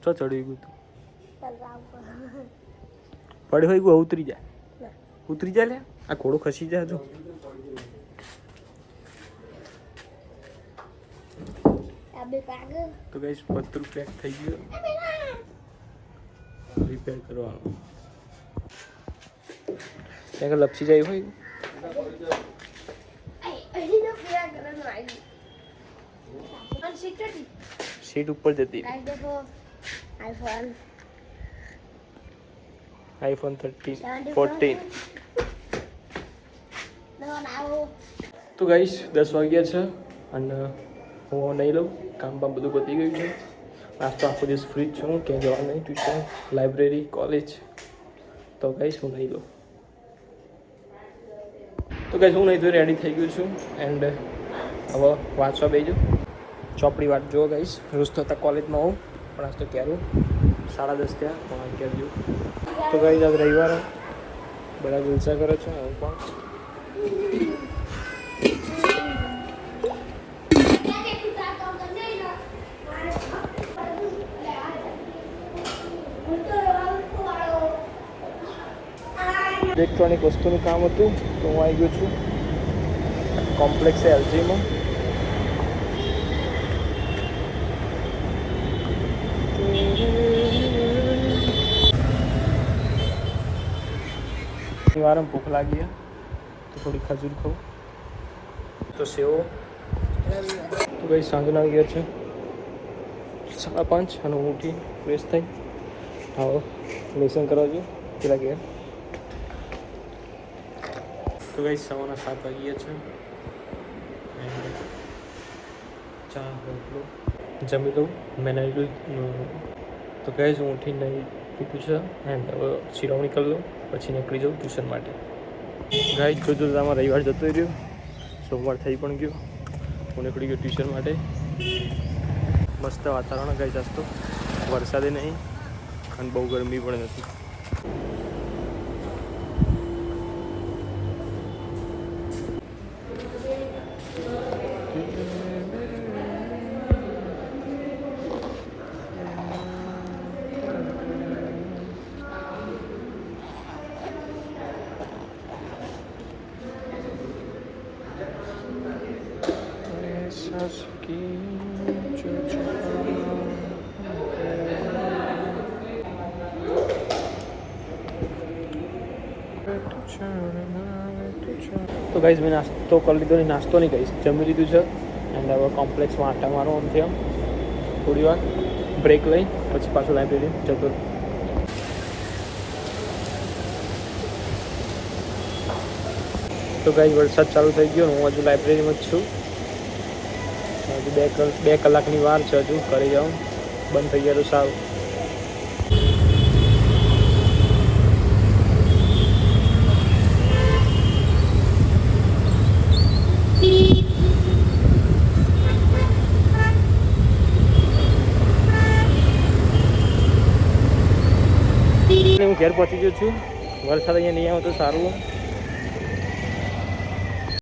ચો ચડી ગયું તું પડે હોય ગયું ઉતરી જાય લે આ ઘોડો ખસી જાય તો ગાઈસ પતરું પેક થઈ ગયું રિપેર કરવાનું ત્યાં લપસી જાય હોય સીટ ઉપર જતી આઈફોન 14 તો ગાઈસ 10 વાગ્યા છે અને હું નહીં લઉં કામ બામ બધું પતી ગયું છે આજ તો આખો દિવસ ફ્રી જ છું ક્યાંય જવા નહીં ટ્યુશન લાઇબ્રેરી કોલેજ તો ગાઈસ હું નહીં લઉં તો ગાઈસ હું નહીં તો રેડી થઈ ગયું છું એન્ડ હવે વાંચવા બેસજો ચોપડી વાંચ જો ગાઈસ રોજ તો હતા કોલેજમાં હોઉં પણ આજ તો ક્યારું 10:30 ત્યાં 11 જેવું તો ગાઈસ આજ રવિવાર બધા જલસા કરે છે હું પણ ઇલેક્ટ્રોનિક વસ્તુનું કામ હતું તો હું આવી ગયો છું કોમ્પ્લેક્સ એલજીમાં વારમ ભૂખ લાગી તો થોડી ખજૂર ખાઉં તો સેવો તો ભાઈ સાંજના આવી ગયા છે 5:30 અને હું ઉઠી ફ્રેશ થઈ હવે લેસન કરવા જોઈએ પેલા ગયા તો ગાઈસ સવારના 7 વાગ્યા છે ચા રોટલો જમી લઉં મેં નહીં લીધું તો ગાઈસ હું ઉઠીને નહીં પીધું છે એન્ડ હવે શિરામણી કરી લઉં પછી નીકળી જાઉં ટ્યુશન માટે ગાઈસ જોજો આમાં રવિવાર જતો રહ્યો સોમવાર થઈ પણ ગયો હું નીકળી ગયો ટ્યુશન માટે મસ્ત વાતાવરણ ગાઈસ આજ તો વરસાદે નહીં અને બહુ ગરમી પણ નથી તો ગાઈઝ મેં નાસ્તો કરી લીધો નહીં નાસ્તો નહીં કહીશ જમી લીધું છે એન્ડ હવે કોમ્પ્લેક્સમાં આટા મારવાનું છે થોડી વાર બ્રેક લઈ પછી પાછું લાઇબ્રેરી જતો તો ગાઈઝ વરસાદ ચાલુ થઈ ગયો હું હજુ લાઇબ્રેરીમાં જ છું હજુ 2 કલાકની વાર છે હજુ કરી જાઉં બંધ થઈ ગયા તો સારું હું ઘેર પહોંચી ગયો છું વરસાદ અહીંયા નહીં આવે તો સારું